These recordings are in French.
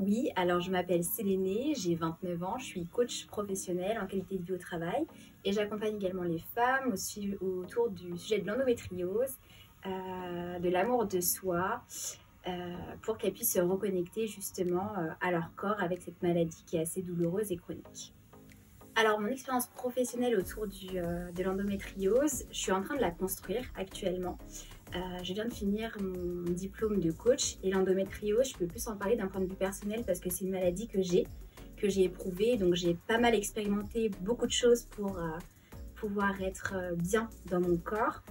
Oui, alors je m'appelle Sélénée, j'ai 29 ans, je suis coach professionnelle en qualité de vie au travail et j'accompagne également les femmes autour du sujet de l'endométriose, de l'amour de soi, pour qu'elles puissent se reconnecter justement à leur corps avec cette maladie qui est assez douloureuse et chronique. Alors mon expérience professionnelle autour de l'endométriose, je suis en train de la construire actuellement. Je viens de finir mon diplôme de coach et l'endométriose, je peux plus en parler d'un point de vue personnel parce que c'est une maladie que j'ai éprouvée. Donc j'ai pas mal expérimenté beaucoup de choses pour pouvoir être bien dans mon corps.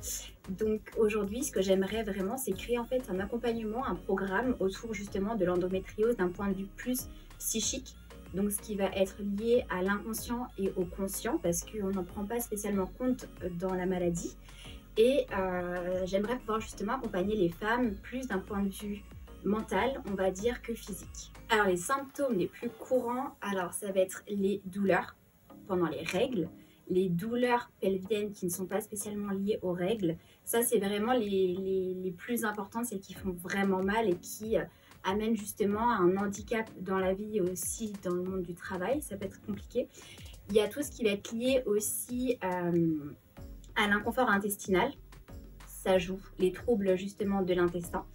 Donc aujourd'hui, ce que j'aimerais vraiment, c'est créer en fait un accompagnement, un programme autour justement de l'endométriose d'un point de vue plus psychique. Donc ce qui va être lié à l'inconscient et au conscient parce qu'on n'en prend pas spécialement compte dans la maladie. Et j'aimerais pouvoir justement accompagner les femmes plus d'un point de vue mental, on va dire, que physique. Alors les symptômes les plus courants, alors ça va être les douleurs pendant les règles, les douleurs pelviennes qui ne sont pas spécialement liées aux règles. Ça c'est vraiment les plus importantes, celles qui font vraiment mal et qui amènent justement à un handicap dans la vie et aussi dans le monde du travail, ça peut être compliqué. Il y a tout ce qui va être lié aussi à l'inconfort intestinal, ça joue, les troubles justement de l'intestin.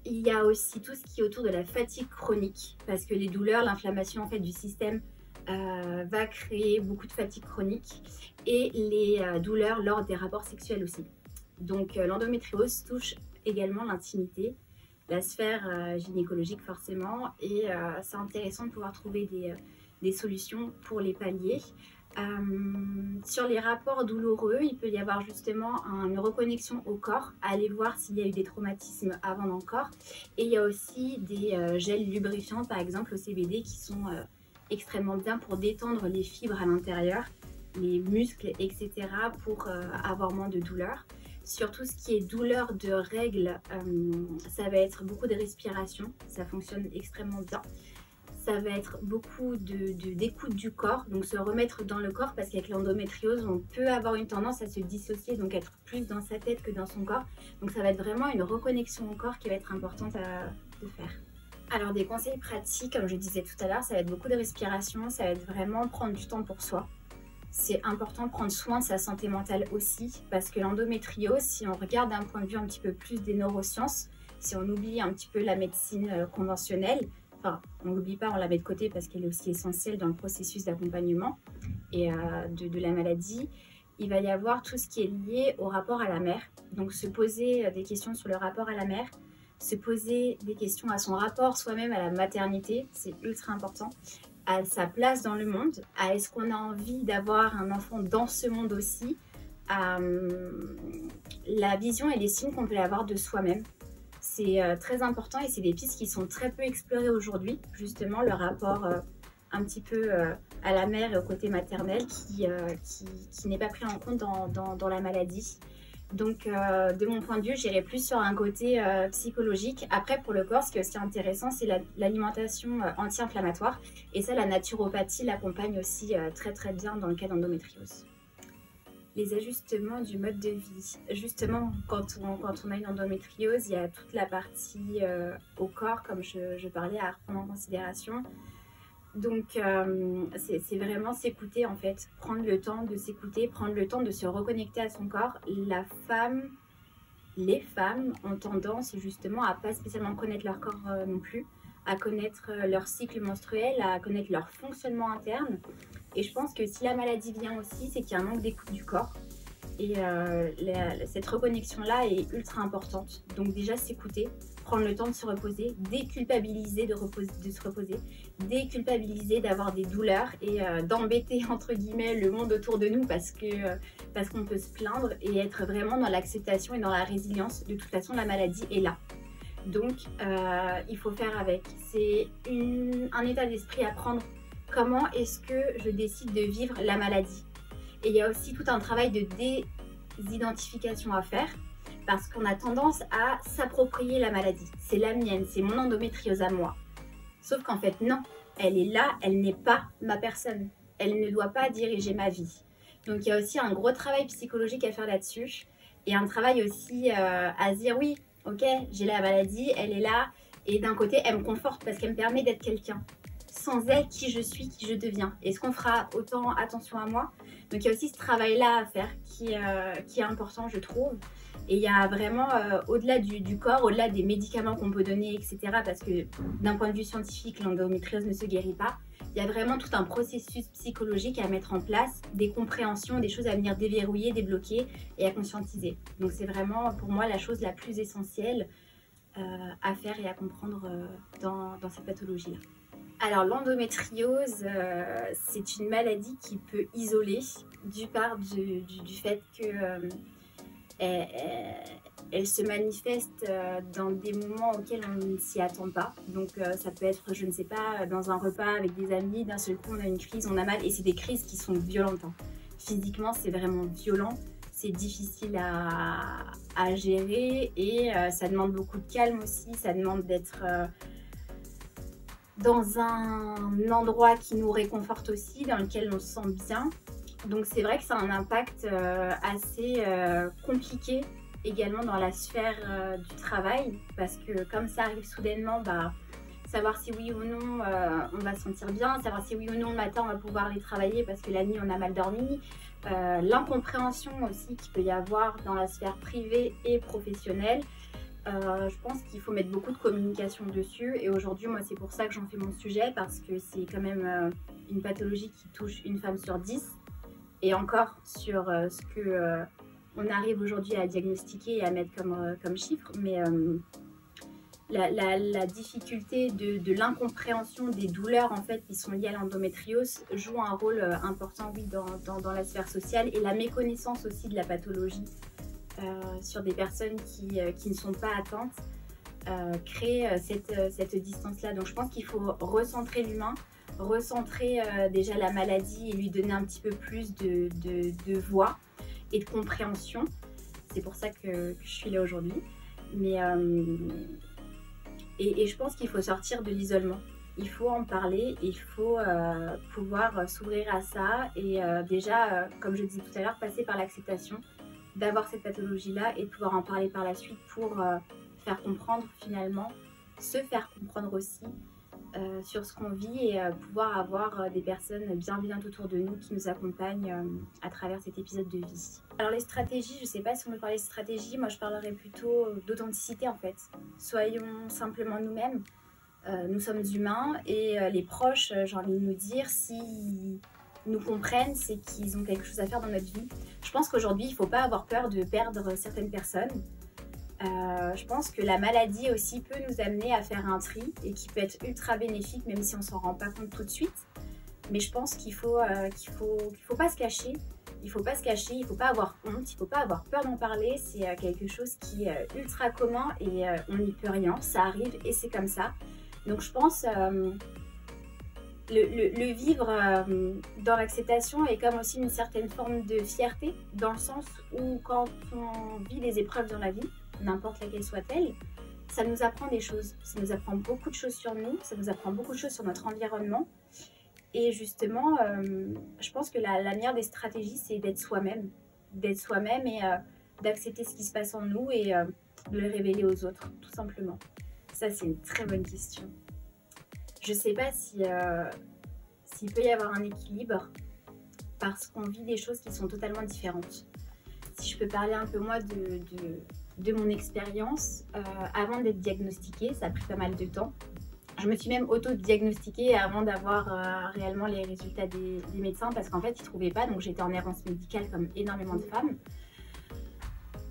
Il y a aussi tout ce qui est autour de la fatigue chronique, parce que les douleurs, l'inflammation en fait du système va créer beaucoup de fatigue chronique et les douleurs lors des rapports sexuels aussi. Donc l'endométriose touche également l'intimité, la sphère gynécologique forcément, et c'est intéressant de pouvoir trouver des solutions pour les pallier. Sur les rapports douloureux, il peut y avoir justement une reconnexion au corps, aller voir s'il y a eu des traumatismes avant dans le corps. Et il y a aussi des gels lubrifiants, par exemple au CBD, qui sont extrêmement bien pour détendre les fibres à l'intérieur, les muscles, etc., pour avoir moins de douleur. Sur tout ce qui est douleur de règles, ça va être beaucoup de respiration, ça fonctionne extrêmement bien. Ça va être beaucoup d'écoute du corps, donc se remettre dans le corps parce qu'avec l'endométriose, on peut avoir une tendance à se dissocier, donc être plus dans sa tête que dans son corps. Donc ça va être vraiment une reconnexion au corps qui va être importante de faire. Alors des conseils pratiques, comme je disais tout à l'heure, ça va être beaucoup de respiration, ça va être vraiment prendre du temps pour soi. C'est important de prendre soin de sa santé mentale aussi, parce que l'endométriose, si on regarde d'un point de vue un petit peu plus des neurosciences, si on oublie un petit peu la médecine conventionnelle, enfin, on ne l'oublie pas, on la met de côté parce qu'elle est aussi essentielle dans le processus d'accompagnement et de la maladie. Il va y avoir tout ce qui est lié au rapport à la mère. Donc se poser des questions sur le rapport à la mère, se poser des questions à son rapport soi-même à la maternité, c'est ultra important, à sa place dans le monde, à est-ce qu'on a envie d'avoir un enfant dans ce monde aussi, à la vision et les signes qu'on peut avoir de soi-même. C'est très important et c'est des pistes qui sont très peu explorées aujourd'hui, justement le rapport un petit peu à la mère et au côté maternel qui n'est pas pris en compte dans la maladie. Donc de mon point de vue, j'irai plus sur un côté psychologique. Après pour le corps, ce qui est aussi intéressant, c'est l'alimentation anti-inflammatoire et ça la naturopathie l'accompagne aussi très très bien dans le cas d'endométriose. Les ajustements du mode de vie. Justement, quand on a une endométriose, il y a toute la partie au corps, comme je parlais, à reprendre en considération. Donc, c'est vraiment s'écouter en fait, prendre le temps de s'écouter, prendre le temps de se reconnecter à son corps. Les femmes ont tendance justement à pas spécialement connaître leur corps non plus, à connaître leur cycle menstruel, à connaître leur fonctionnement interne. Et je pense que si la maladie vient aussi, c'est qu'il y a un manque d'écoute du corps. Et cette reconnexion-là est ultra importante. Donc déjà s'écouter, prendre le temps de se reposer, déculpabiliser de se reposer, déculpabiliser d'avoir des douleurs et d'embêter entre guillemets le monde autour de nous parce qu'on peut se plaindre et être vraiment dans l'acceptation et dans la résilience. De toute façon, la maladie est là. Donc il faut faire avec. C'est un état d'esprit à prendre. Comment est-ce que je décide de vivre la maladie? Et il y a aussi tout un travail de désidentification à faire parce qu'on a tendance à s'approprier la maladie. C'est la mienne, c'est mon endométriose à moi. Sauf qu'en fait, non, elle est là, elle n'est pas ma personne. Elle ne doit pas diriger ma vie. Donc il y a aussi un gros travail psychologique à faire là-dessus et un travail aussi à se dire oui, ok, j'ai la maladie, elle est là, Et d'un côté, elle me conforte parce qu'elle me permet d'être quelqu'un. Sans elle, qui je suis, qui je deviens. Est-ce qu'on fera autant attention à moi? Donc il y a aussi ce travail-là à faire qui est important, je trouve. Et il y a vraiment, au-delà du corps, au-delà des médicaments qu'on peut donner, etc. Parce que d'un point de vue scientifique, l'endométriose ne se guérit pas. Il y a vraiment tout un processus psychologique à mettre en place, des compréhensions, des choses à venir déverrouiller, débloquer et à conscientiser. Donc c'est vraiment pour moi la chose la plus essentielle à faire et à comprendre dans cette pathologie-là. Alors l'endométriose, c'est une maladie qui peut isoler du fait que elle se manifeste dans des moments auxquels on ne s'y attend pas. Donc ça peut être, je ne sais pas, dans un repas avec des amis, d'un seul coup on a une crise, on a mal, et c'est des crises qui sont violentes. Hein. Physiquement c'est vraiment violent, c'est difficile à gérer et ça demande beaucoup de calme aussi, ça demande d'être dans un endroit qui nous réconforte aussi, dans lequel on se sent bien. Donc c'est vrai que ça a un impact assez compliqué également dans la sphère du travail, parce que comme ça arrive soudainement, savoir si oui ou non on va se sentir bien, savoir si oui ou non le matin on va pouvoir aller travailler parce que la nuit on a mal dormi, l'incompréhension aussi qu'il peut y avoir dans la sphère privée et professionnelle. Je pense qu'il faut mettre beaucoup de communication dessus, et aujourd'hui moi c'est pour ça que j'en fais mon sujet, parce que c'est quand même une pathologie qui touche une femme sur 10, et encore sur ce que on arrive aujourd'hui à diagnostiquer et à mettre comme chiffre, mais la difficulté de l'incompréhension des douleurs en fait qui sont liées à l'endométriose joue un rôle important, oui, dans la sphère sociale, et la méconnaissance aussi de la pathologie sur des personnes qui ne sont pas atteintes crée cette distance-là. Donc je pense qu'il faut recentrer l'humain, recentrer déjà la maladie et lui donner un petit peu plus de voix et de compréhension. C'est pour ça que je suis là aujourd'hui. Mais et je pense qu'il faut sortir de l'isolement. Il faut en parler, il faut pouvoir s'ouvrir à ça, et déjà, comme je disais tout à l'heure, passer par l'acceptation d'avoir cette pathologie-là et de pouvoir en parler par la suite pour faire comprendre finalement, se faire comprendre aussi sur ce qu'on vit, et pouvoir avoir des personnes bienveillantes autour de nous qui nous accompagnent à travers cet épisode de vie. Alors les stratégies, je ne sais pas si on veut parler de stratégie, moi je parlerais plutôt d'authenticité en fait. Soyons simplement nous-mêmes, nous sommes humains, et les proches, j'ai envie de nous dire, si nous comprennent, c'est qu'ils ont quelque chose à faire dans notre vie. Je pense qu'aujourd'hui, il ne faut pas avoir peur de perdre certaines personnes. Je pense que la maladie aussi peut nous amener à faire un tri, et qui peut être ultra bénéfique, même si on ne s'en rend pas compte tout de suite. Mais je pense qu'il faut pas se cacher. Il ne faut pas se cacher, il ne faut pas avoir honte, il ne faut pas avoir peur d'en parler. C'est quelque chose qui est ultra commun, et on n'y peut rien. Ça arrive et c'est comme ça. Donc je pense le vivre dans l'acceptation est comme aussi une certaine forme de fierté, dans le sens où quand on vit des épreuves dans la vie, n'importe laquelle soit-elle, ça nous apprend des choses. Ça nous apprend beaucoup de choses sur nous, ça nous apprend beaucoup de choses sur notre environnement. Et justement, je pense que la meilleure des stratégies, c'est d'être soi-même. D'être soi-même et d'accepter ce qui se passe en nous, et de le révéler aux autres, tout simplement. Ça, c'est une très bonne question. Je ne sais pas s'il peut y avoir un équilibre, parce qu'on vit des choses qui sont totalement différentes. Si je peux parler un peu moi de mon expérience, avant d'être diagnostiquée, ça a pris pas mal de temps. Je me suis même auto-diagnostiquée avant d'avoir réellement les résultats des médecins, parce qu'en fait ils ne trouvaient pas, donc j'étais en errance médicale comme énormément de femmes.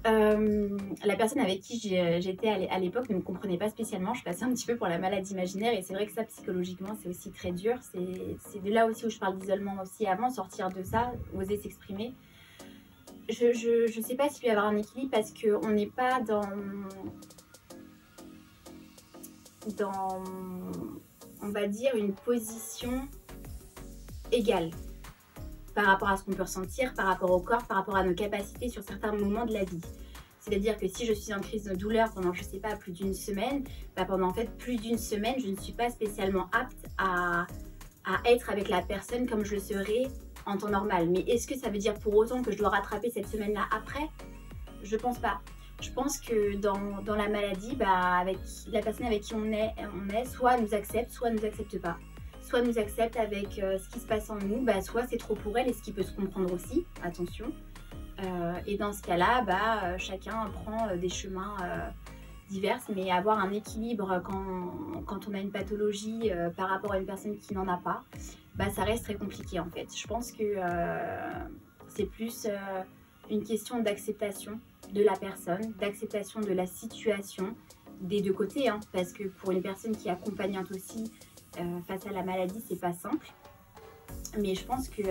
La personne avec qui j'étais à l'époque ne me comprenait pas spécialement, je passais un petit peu pour la malade imaginaire, et c'est vrai que ça psychologiquement c'est aussi très dur, c'est de là aussi où je parle d'isolement aussi, avant sortir de ça, oser s'exprimer. Je sais pas s'il peut y avoir un équilibre, parce qu'on n'est pas dans on va dire une position égale par rapport à ce qu'on peut ressentir, par rapport au corps, par rapport à nos capacités sur certains moments de la vie. C'est-à-dire que si je suis en crise de douleur pendant, je sais pas, plus d'une semaine, pendant en fait plus d'une semaine, je ne suis pas spécialement apte à être avec la personne comme je le serais en temps normal. Mais est-ce que ça veut dire pour autant que je dois rattraper cette semaine-là après? Je pense pas. Je pense que dans la maladie, avec la personne avec qui on est, soit nous accepte, soit nous accepte pas. Soit nous accepte avec ce qui se passe en nous, soit c'est trop pour elle et ce qui peut se comprendre aussi, attention. Et dans ce cas-là, chacun prend des chemins divers, mais avoir un équilibre quand on a une pathologie par rapport à une personne qui n'en a pas, ça reste très compliqué en fait. Je pense que c'est plus une question d'acceptation de la personne, d'acceptation de la situation des deux côtés, hein, parce que pour une personne qui est accompagnante aussi face à la maladie, c'est pas simple. Mais je pense que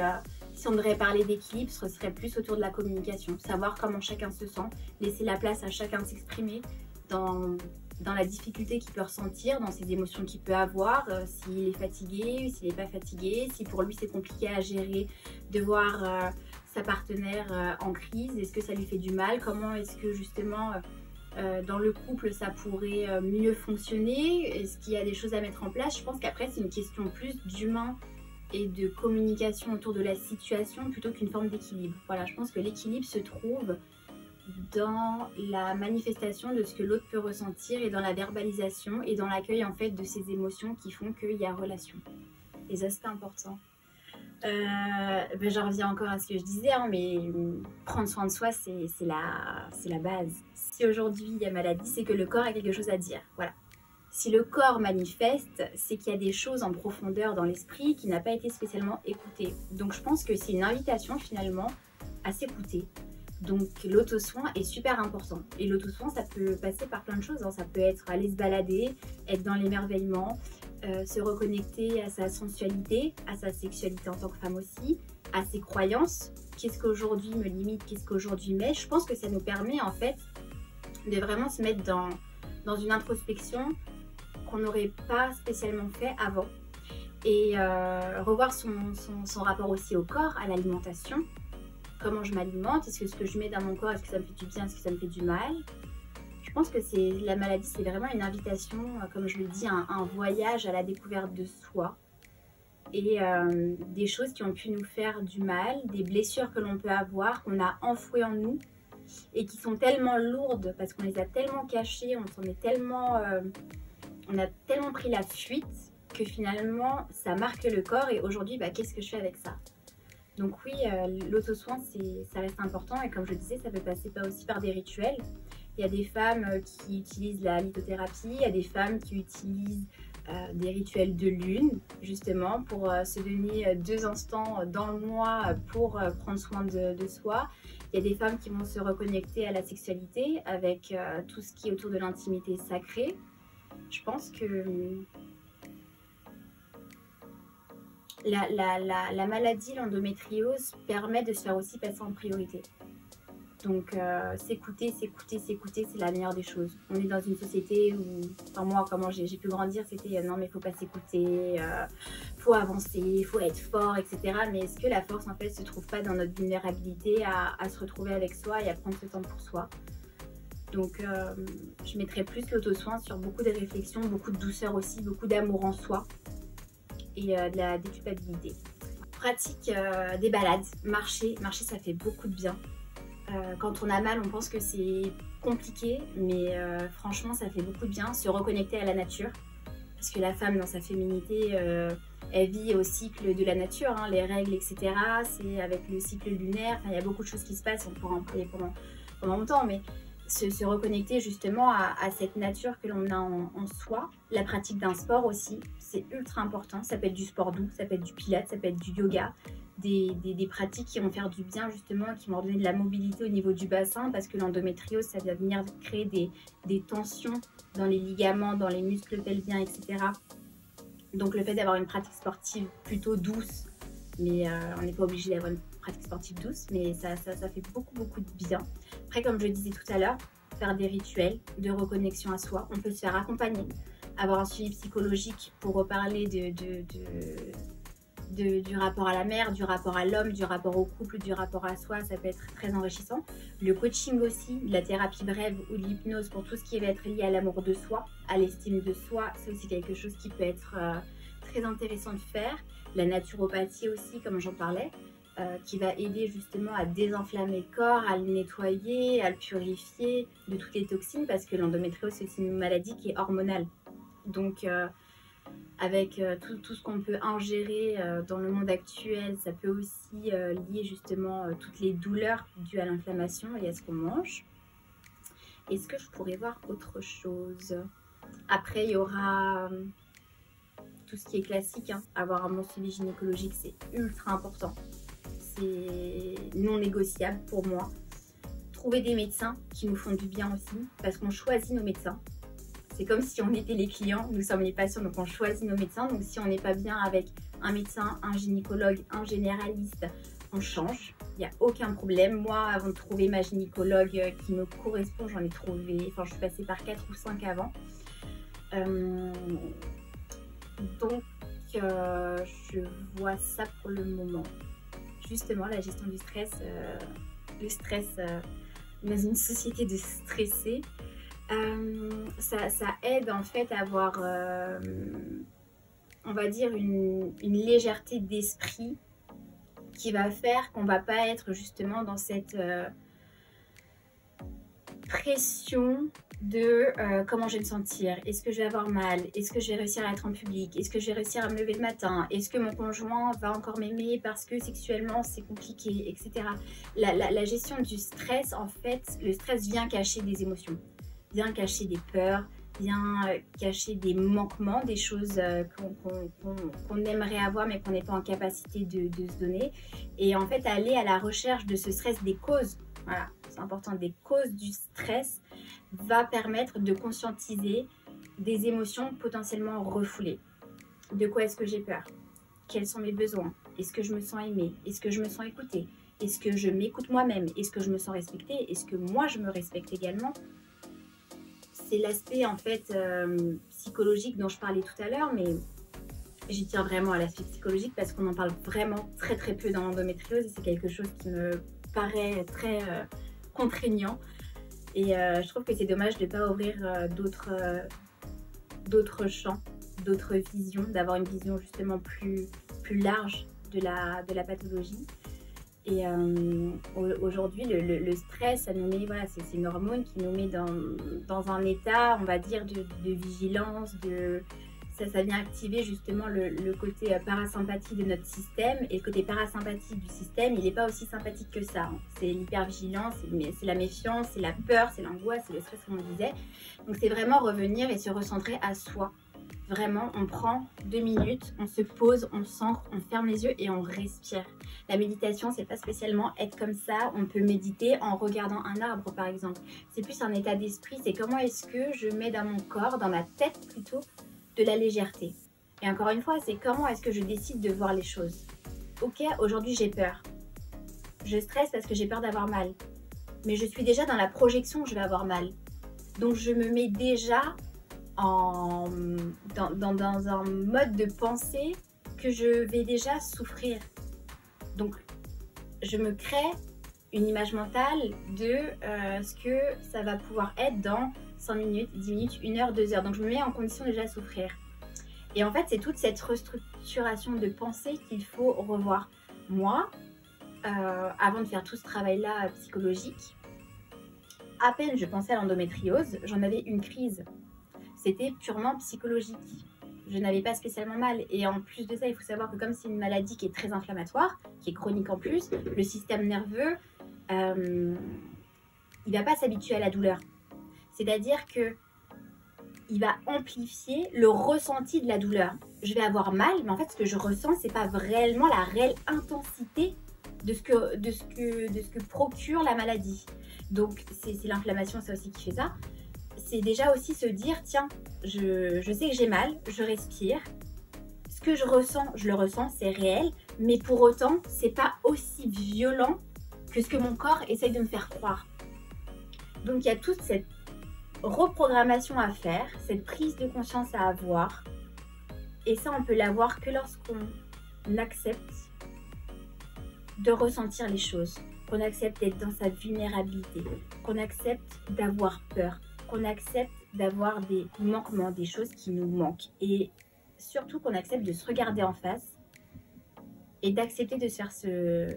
si on devrait parler d'équilibre, ce serait plus autour de la communication, savoir comment chacun se sent, laisser la place à chacun de s'exprimer dans la difficulté qu'il peut ressentir, dans ses émotions qu'il peut avoir, s'il est fatigué, s'il n'est pas fatigué, si pour lui c'est compliqué à gérer de voir sa partenaire en crise, est-ce que ça lui fait du mal, comment est-ce que justement dans le couple ça pourrait mieux fonctionner, est-ce qu'il y a des choses à mettre en place. Je pense qu'après c'est une question plus d'humain et de communication autour de la situation plutôt qu'une forme d'équilibre. Voilà, je pense que l'équilibre se trouve dans la manifestation de ce que l'autre peut ressentir et dans la verbalisation et dans l'accueil en fait de ces émotions qui font qu'il y a relation. Les aspects importants. J'en reviens encore à ce que je disais, hein, mais prendre soin de soi, c'est la base. Si aujourd'hui il y a maladie, c'est que le corps a quelque chose à dire. Voilà. Si le corps manifeste, c'est qu'il y a des choses en profondeur dans l'esprit qui n'a pas été spécialement écoutées. Donc je pense que c'est une invitation finalement à s'écouter. Donc l'auto-soin est super important. Et l'auto-soin, ça peut passer par plein de choses, hein. Ça peut être aller se balader, être dans l'émerveillement, se reconnecter à sa sensualité, à sa sexualité en tant que femme aussi, à ses croyances. Qu'est-ce qu'aujourd'hui me limite, qu'est-ce qu'aujourd'hui m'aide. Je pense que ça nous permet en fait de vraiment se mettre dans une introspection qu'on n'aurait pas spécialement fait avant. Et revoir son rapport aussi au corps, à l'alimentation. Comment je m'alimente, est-ce que ce que je mets dans mon corps, est-ce que ça me fait du bien, est-ce que ça me fait du mal. Je pense que la maladie, c'est vraiment une invitation, comme je le dis, un voyage à la découverte de soi. Et des choses qui ont pu nous faire du mal, des blessures que l'on peut avoir, qu'on a enfouies en nous, et qui sont tellement lourdes, parce qu'on les a tellement cachées, on a tellement pris la fuite, que finalement, ça marque le corps, et aujourd'hui, qu'est-ce que je fais avec ça? Donc oui, l'auto-soin, ça reste important, et comme je disais, ça peut passer aussi par des rituels. Il y a des femmes qui utilisent la lithothérapie, il y a des femmes qui utilisent des rituels de lune, justement, pour se donner 2 instants dans le mois pour prendre soin de soi. Il y a des femmes qui vont se reconnecter à la sexualité avec tout ce qui est autour de l'intimité sacrée. Je pense que la maladie, l'endométriose, permet de se faire aussi passer en priorité. Donc s'écouter, c'est la meilleure des choses. On est dans une société où, enfin moi, comment j'ai pu grandir, c'était non mais faut pas s'écouter, faut avancer, faut être fort, etc. Mais est-ce que la force en fait se trouve pas dans notre vulnérabilité à se retrouver avec soi et à prendre ce temps pour soi? Donc je mettrais plus l'auto-soin sur beaucoup de réflexions, beaucoup de douceur aussi, beaucoup d'amour en soi et de la déculpabilité. Pratique des balades, marcher ça fait beaucoup de bien. Quand on a mal, on pense que c'est compliqué, mais franchement, ça fait beaucoup de bien. Se reconnecter à la nature, parce que la femme, dans sa féminité, elle vit au cycle de la nature, hein, les règles, etc. C'est avec le cycle lunaire, il y a beaucoup de choses qui se passent, on pourra en parler pendant longtemps, mais se reconnecter justement à cette nature que l'on a en soi. La pratique d'un sport aussi, c'est ultra important. Ça peut être du sport doux, ça peut être du pilates, ça peut être du yoga. Des pratiques qui vont faire du bien justement, qui vont donner de la mobilité au niveau du bassin, parce que l'endométriose, ça va venir créer des tensions dans les ligaments, dans les muscles pelviens, etc. Donc le fait d'avoir une pratique sportive plutôt douce, mais on n'est pas obligé d'avoir une pratique sportive douce, mais ça fait beaucoup de bien. Après, comme je le disais tout à l'heure, faire des rituels de reconnexion à soi, on peut se faire accompagner, avoir un suivi psychologique pour reparler du rapport à la mère, du rapport à l'homme, du rapport au couple, du rapport à soi, ça peut être très enrichissant. Le coaching aussi, de la thérapie brève ou de l'hypnose pour tout ce qui va être lié à l'amour de soi, à l'estime de soi, c'est aussi quelque chose qui peut être très intéressant de faire. La naturopathie aussi, comme j'en parlais. qui va aider justement à désenflammer le corps, à le nettoyer, à le purifier de toutes les toxines, parce que l'endométriose, c'est une maladie qui est hormonale. Donc, avec tout ce qu'on peut ingérer dans le monde actuel, ça peut aussi lier justement toutes les douleurs dues à l'inflammation et à ce qu'on mange. Est-ce que je pourrais voir autre chose? Après, il y aura tout ce qui est classique, hein. Avoir un bon suivi gynécologique, c'est ultra important. C'est non négociable pour moi. Trouver des médecins qui nous font du bien aussi, parce qu'on choisit nos médecins. C'est comme si on était les clients, nous sommes les patients, donc on choisit nos médecins. Donc si on n'est pas bien avec un médecin, un gynécologue, un généraliste, on change. Il n'y a aucun problème. Moi, avant de trouver ma gynécologue qui me correspond, j'en ai trouvé, enfin je suis passée par 4 ou 5 avant. Donc je vois ça pour le moment. Justement, la gestion du stress, le stress dans une société de stressés, ça aide en fait à avoir, on va dire, une légèreté d'esprit qui va faire qu'on va pas être justement dans cette pression de comment je vais me sentir, est-ce que je vais avoir mal, est-ce que je vais réussir à être en public, est-ce que je vais réussir à me lever le matin, est-ce que mon conjoint va encore m'aimer parce que sexuellement c'est compliqué, etc. La gestion du stress, en fait, le stress vient cacher des émotions, vient cacher des peurs, vient cacher des manquements, des choses qu'on aimerait avoir mais qu'on n'est pas en capacité de se donner. Et en fait, aller à la recherche de ce stress, des causes, voilà, c'est important, des causes du stress, va permettre de conscientiser des émotions potentiellement refoulées. De quoi est-ce que j'ai peur? Quels sont mes besoins? Est-ce que je me sens aimée? Est-ce que je me sens écoutée? Est-ce que je m'écoute moi-même? Est-ce que je me sens respectée? Est-ce que moi je me respecte également? C'est l'aspect en fait psychologique dont je parlais tout à l'heure, mais j'y tiens vraiment à l'aspect psychologique parce qu'on en parle vraiment très très peu dans l'endométriose et c'est quelque chose qui me paraît très contraignant. Et je trouve que c'est dommage de ne pas ouvrir d'autres champs, d'autres visions, d'avoir une vision justement plus large de la pathologie. Et aujourd'hui, le stress, ça nous met, voilà, c'est une hormone qui nous met dans un état, on va dire, de vigilance, ça vient activer justement le côté parasympathique de notre système. Et le côté parasympathique du système, il n'est pas aussi sympathique que ça, hein. C'est l'hypervigilance, c'est la méfiance, c'est la peur, c'est l'angoisse, c'est le stress comme on disait. Donc c'est vraiment revenir et se recentrer à soi. Vraiment, on prend 2 minutes, on se pose, on s'ancre, on ferme les yeux et on respire. La méditation, c'est pas spécialement être comme ça. On peut méditer en regardant un arbre, par exemple. C'est plus un état d'esprit. C'est comment est-ce que je mets dans mon corps, dans ma tête plutôt, de la légèreté. Et encore une fois, c'est comment est-ce que je décide de voir les choses. Ok, aujourd'hui j'ai peur. Je stresse parce que j'ai peur d'avoir mal. Mais je suis déjà dans la projection que je vais avoir mal. Donc je me mets déjà dans un mode de pensée que je vais déjà souffrir. Donc je me crée une image mentale de ce que ça va pouvoir être dans 100 minutes, 10 minutes, 1 heure, 2 heures. Donc je me mets en condition déjà de souffrir. Et en fait, c'est toute cette restructuration de pensée qu'il faut revoir. Moi, avant de faire tout ce travail-là psychologique, à peine je pensais à l'endométriose, j'en avais une crise. C'était purement psychologique. Je n'avais pas spécialement mal. Et en plus de ça, il faut savoir que comme c'est une maladie qui est très inflammatoire, qui est chronique en plus, le système nerveux, il ne va pas s'habituer à la douleur. C'est-à-dire que il va amplifier le ressenti de la douleur. Je vais avoir mal, mais en fait, ce que je ressens, c'est pas réellement la réelle intensité de ce que procure la maladie. Donc, c'est l'inflammation, c'est aussi qui fait ça. C'est déjà aussi se dire, tiens, je sais que j'ai mal, je respire. Ce que je ressens, je le ressens, c'est réel, mais pour autant, c'est pas aussi violent que ce que mon corps essaye de me faire croire. Donc, il y a toute cette reprogrammation à faire, cette prise de conscience à avoir. Et ça, on peut l'avoir que lorsqu'on accepte de ressentir les choses, qu'on accepte d'être dans sa vulnérabilité, qu'on accepte d'avoir peur, qu'on accepte d'avoir des manquements, des choses qui nous manquent. Et surtout qu'on accepte de se regarder en face et d'accepter de se faire ce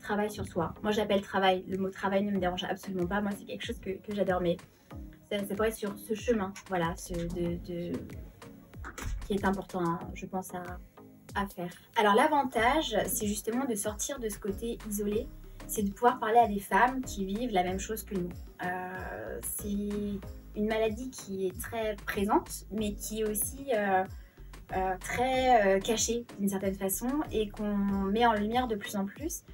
travail sur soi. Moi j'appelle travail, le mot travail ne me dérange absolument pas, moi c'est quelque chose que j'adore, mais ça pourrait être sur ce chemin, voilà, qui est important, hein, je pense, à faire. Alors l'avantage, c'est justement de sortir de ce côté isolé, c'est de pouvoir parler à des femmes qui vivent la même chose que nous. C'est une maladie qui est très présente, mais qui est aussi très cachée d'une certaine façon et qu'on met en lumière de plus en plus.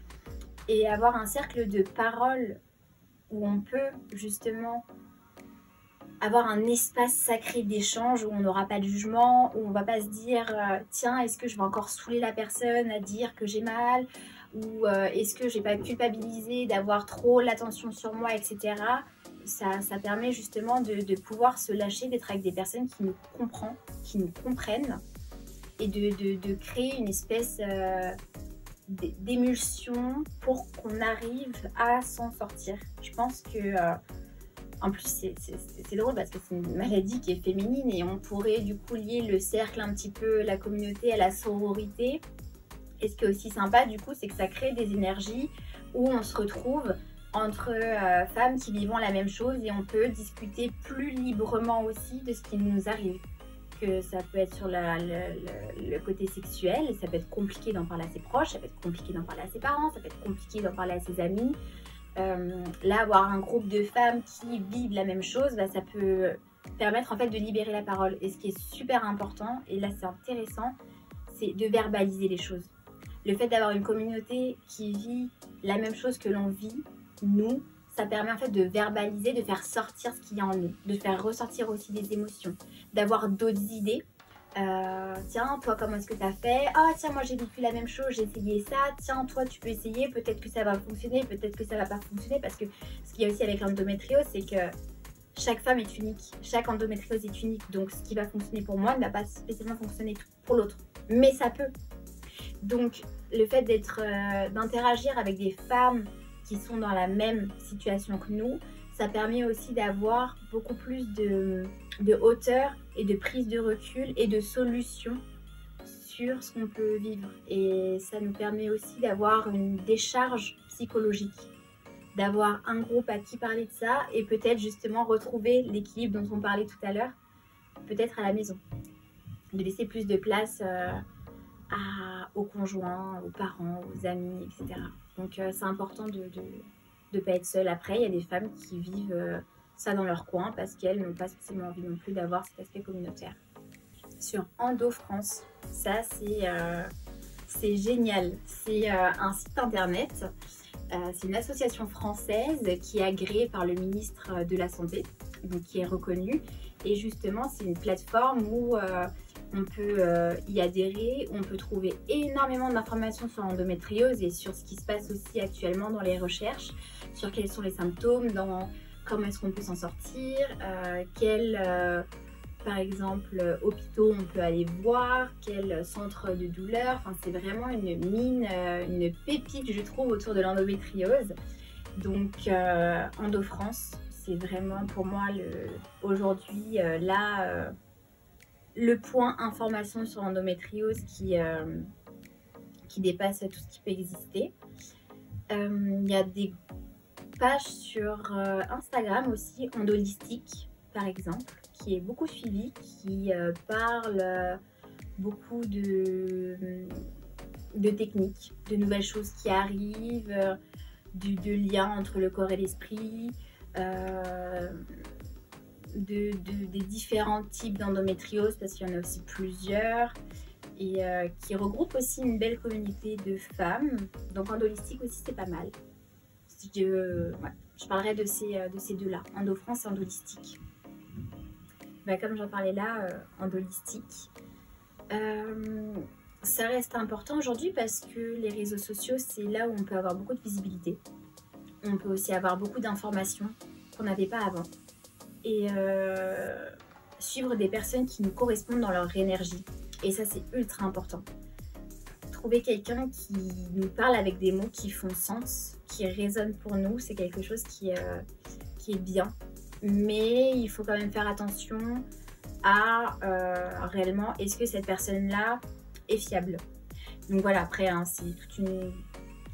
Et avoir un cercle de parole où on peut justement avoir un espace sacré d'échange où on n'aura pas de jugement, où on va pas se dire tiens, est-ce que je vais encore saouler la personne à dire que j'ai mal, ou est-ce que je vais pas culpabiliser d'avoir trop l'attention sur moi, etc. Ça permet justement de pouvoir se lâcher, d'être avec des personnes qui nous comprennent et de créer une espèce d'émulsion pour qu'on arrive à s'en sortir. Je pense que en plus, c'est drôle parce que c'est une maladie qui est féminine et on pourrait du coup lier le cercle un petit peu, la communauté à la sororité. Et ce qui est aussi sympa du coup, c'est que ça crée des énergies où on se retrouve entre femmes qui vivent la même chose et on peut discuter plus librement aussi de ce qui nous arrive. Que ça peut être sur le côté sexuel, ça peut être compliqué d'en parler à ses proches, ça peut être compliqué d'en parler à ses parents, ça peut être compliqué d'en parler à ses amis. Là, avoir un groupe de femmes qui vivent la même chose, bah, ça peut permettre en fait de libérer la parole. Et ce qui est super important, et là c'est intéressant, c'est de verbaliser les choses. Le fait d'avoir une communauté qui vit la même chose que l'on vit, nous, ça permet en fait de verbaliser, de faire sortir ce qu'il y a en nous, de faire ressortir aussi des émotions, d'avoir d'autres idées. Tiens, toi, comment est-ce que tu as fait? Ah, tiens, moi j'ai vécu la même chose, j'ai essayé ça. Tiens, toi, tu peux essayer, peut-être que ça va fonctionner, peut-être que ça va pas fonctionner. Parce que ce qu'il y a aussi avec l'endométriose, c'est que chaque femme est unique, chaque endométriose est unique. Donc, ce qui va fonctionner pour moi ne va pas spécialement fonctionner pour l'autre. Mais ça peut. Donc, le fait d'interagir avec des femmes qui sont dans la même situation que nous, ça permet aussi d'avoir beaucoup plus de hauteur et de prise de recul et de solutions sur ce qu'on peut vivre. Et ça nous permet aussi d'avoir une décharge psychologique, d'avoir un groupe à qui parler de ça et peut-être justement retrouver l'équilibre dont on parlait tout à l'heure, peut-être à la maison. De laisser plus de place aux conjoints, aux parents, aux amis, etc. Donc c'est important de ne pas être seule. Après, il y a des femmes qui vivent ça dans leur coin parce qu'elles n'ont pas spécialement envie non plus d'avoir cet aspect communautaire. Sur Endo France, ça c'est génial. C'est un site internet, c'est une association française qui est agréée par le ministre de la Santé, donc qui est reconnue. Et justement, c'est une plateforme où on peut y adhérer, on peut trouver énormément d'informations sur l'endométriose et sur ce qui se passe aussi actuellement dans les recherches, sur quels sont les symptômes, comment est-ce qu'on peut s'en sortir, quels, par exemple, hôpitaux on peut aller voir, quel centre de douleur. Enfin, c'est vraiment une mine, une pépite, je trouve, autour de l'endométriose. Donc, Endo France, c'est vraiment pour moi aujourd'hui le point information sur l'endométriose qui dépasse tout ce qui peut exister. Il y a des pages sur Instagram aussi, Endolistique par exemple, qui est beaucoup suivie, qui parle beaucoup de techniques, de nouvelles choses qui arrivent, de liens entre le corps et l'esprit, des différents types d'endométriose, parce qu'il y en a aussi plusieurs, et qui regroupe aussi une belle communauté de femmes. Donc Endolistique aussi, c'est pas mal. Je parlerai de ces deux-là, Endo France et Endolistique. Bah, comme j'en parlais là, Endolistique, ça reste important aujourd'hui parce que les réseaux sociaux, c'est là où on peut avoir beaucoup de visibilité. On peut aussi avoir beaucoup d'informations qu'on n'avait pas avant. Et suivre des personnes qui nous correspondent dans leur énergie. Et ça, c'est ultra important. Trouver quelqu'un qui nous parle avec des mots qui font sens, qui résonnent pour nous, c'est quelque chose qui est bien. Mais il faut quand même faire attention à réellement, est-ce que cette personne-là est fiable? Donc voilà, après, hein, c'est toute une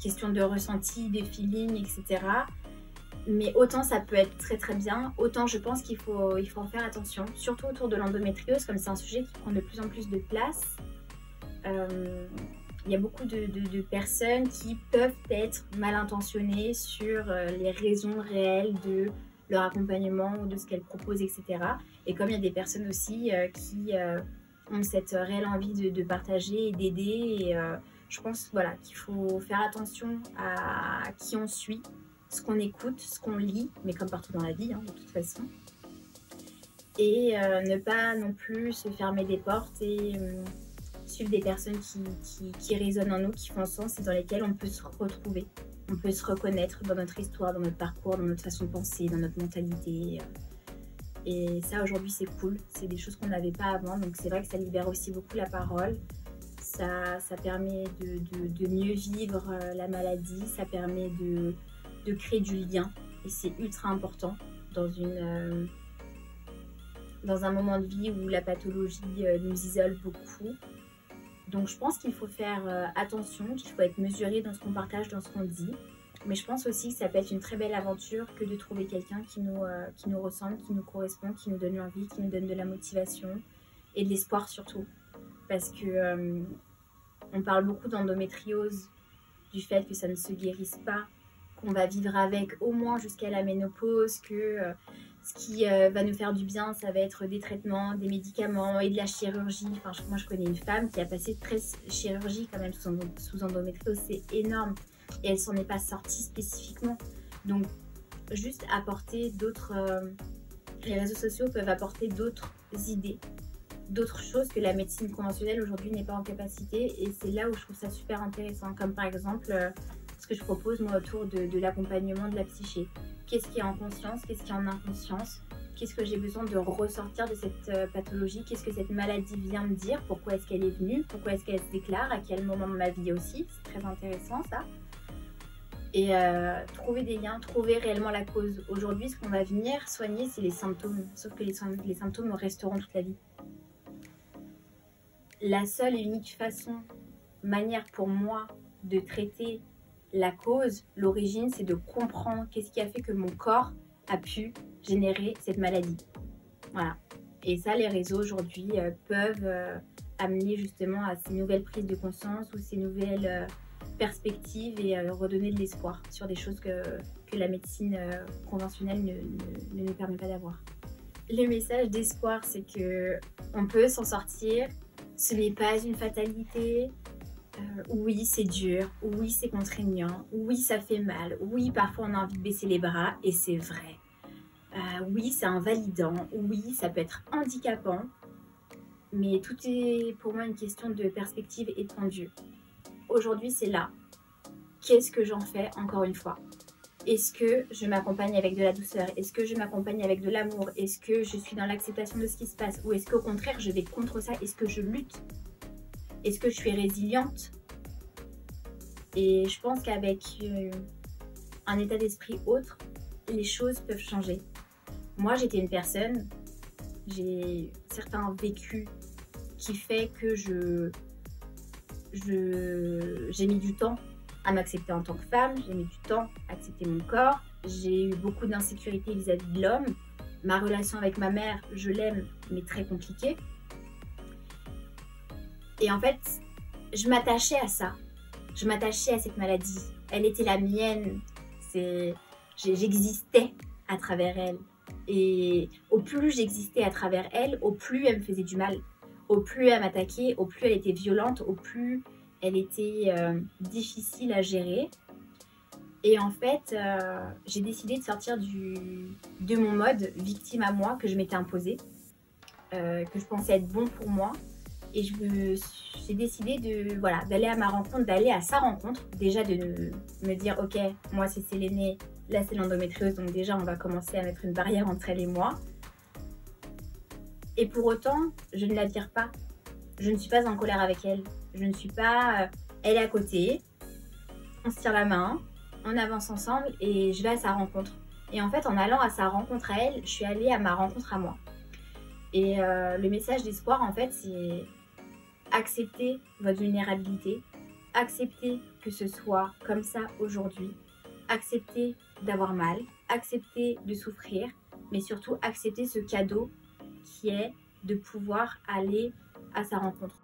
question de ressenti, de feeling, etc. Mais autant ça peut être très très bien, autant je pense qu'il faut en faire attention, surtout autour de l'endométriose, comme c'est un sujet qui prend de plus en plus de place. Il y a beaucoup de personnes qui peuvent être mal intentionnées sur les raisons réelles de leur accompagnement ou de ce qu'elles proposent, etc. Et comme il y a des personnes aussi qui ont cette réelle envie de partager et d'aider, et je pense voilà, qu'il faut faire attention à qui on suit, ce qu'on écoute, ce qu'on lit, mais comme partout dans la vie, hein, de toute façon. Et ne pas non plus se fermer des portes et suivre des personnes qui résonnent en nous, qui font sens et dans lesquelles on peut se retrouver. On peut se reconnaître dans notre histoire, dans notre parcours, dans notre façon de penser, dans notre mentalité. Et ça, aujourd'hui, c'est cool. C'est des choses qu'on n'avait pas avant. Donc, c'est vrai que ça libère aussi beaucoup la parole. Ça permet de mieux vivre la maladie. Ça permet de créer du lien. Et c'est ultra important dans un moment de vie où la pathologie nous isole beaucoup. Donc je pense qu'il faut faire attention, qu'il faut être mesuré dans ce qu'on partage, dans ce qu'on dit. Mais je pense aussi que ça peut être une très belle aventure que de trouver quelqu'un qui nous ressemble, qui nous correspond, qui nous donne l'envie, qui nous donne de la motivation et de l'espoir surtout. Parce que on parle beaucoup d'endométriose, du fait que ça ne se guérisse pas, qu'on va vivre avec au moins jusqu'à la ménopause, que ce qui va nous faire du bien, ça va être des traitements, des médicaments et de la chirurgie. Enfin, moi, je connais une femme qui a passé 13 chirurgies quand même sous endométriose, c'est énorme. Et elle s'en est pas sortie spécifiquement. Donc, juste apporter d'autres... les réseaux sociaux peuvent apporter d'autres idées, d'autres choses que la médecine conventionnelle aujourd'hui n'est pas en capacité. Et c'est là où je trouve ça super intéressant. Comme par exemple, ce que je propose moi autour de l'accompagnement de la psyché. Qu'est-ce qui est en conscience, qu'est-ce qui est en inconscience, qu'est-ce que j'ai besoin de ressortir de cette pathologie, qu'est-ce que cette maladie vient me dire, pourquoi est-ce qu'elle est venue, pourquoi est-ce qu'elle se déclare, à quel moment de ma vie aussi, c'est très intéressant ça. Et trouver des liens, trouver réellement la cause. Aujourd'hui, ce qu'on va venir soigner, c'est les symptômes, sauf que les symptômes resteront toute la vie. La seule et unique manière pour moi de traiter la cause, l'origine, c'est de comprendre qu'est-ce qui a fait que mon corps a pu générer cette maladie. Voilà. Et ça, les réseaux aujourd'hui peuvent amener justement à ces nouvelles prises de conscience ou ces nouvelles perspectives et redonner de l'espoir sur des choses que la médecine conventionnelle ne nous permet pas d'avoir. Le message d'espoir, c'est que on peut s'en sortir. Ce n'est pas une fatalité. Oui, c'est dur, oui, c'est contraignant, oui, ça fait mal, oui, parfois on a envie de baisser les bras, et c'est vrai. Oui, c'est invalidant, oui, ça peut être handicapant, mais tout est pour moi une question de perspective et de point de vue. Aujourd'hui, c'est là. Qu'est-ce que j'en fais, encore une fois? Est-ce que je m'accompagne avec de la douceur? Est-ce que je m'accompagne avec de l'amour? Est-ce que je suis dans l'acceptation de ce qui se passe? Ou est-ce qu'au contraire, je vais contre ça? Est-ce que je lutte? Est-ce que je suis résiliente? Et je pense qu'avec un état d'esprit autre, les choses peuvent changer. Moi, j'étais une personne, j'ai certains vécus qui fait que j'ai mis du temps à m'accepter en tant que femme, j'ai mis du temps à accepter mon corps, j'ai eu beaucoup d'insécurité vis-à-vis de l'homme. Ma relation avec ma mère, je l'aime, mais très compliquée. Et en fait, je m'attachais à ça. Je m'attachais à cette maladie. Elle était la mienne. J'existais à travers elle. Et au plus j'existais à travers elle, au plus elle me faisait du mal. Au plus elle m'attaquait, au plus elle était violente, au plus elle était difficile à gérer. Et en fait, j'ai décidé de sortir de mon mode victime à moi que je m'étais imposé, que je pensais être bon pour moi. Et j'ai décidé d'aller à ma rencontre, d'aller à sa rencontre. Déjà de me dire, ok, moi c'est Séléné, là c'est l'endométriose, donc déjà on va commencer à mettre une barrière entre elle et moi. Et pour autant, je ne la tire pas. Je ne suis pas en colère avec elle. Je ne suis pas... elle est à côté, on se tire la main, on avance ensemble et je vais à sa rencontre. Et en fait, en allant à sa rencontre à elle, je suis allée à ma rencontre à moi. Et le message d'espoir, en fait, c'est accepter votre vulnérabilité, accepter que ce soit comme ça aujourd'hui, accepter d'avoir mal, accepter de souffrir, mais surtout accepter ce cadeau qui est de pouvoir aller à sa rencontre.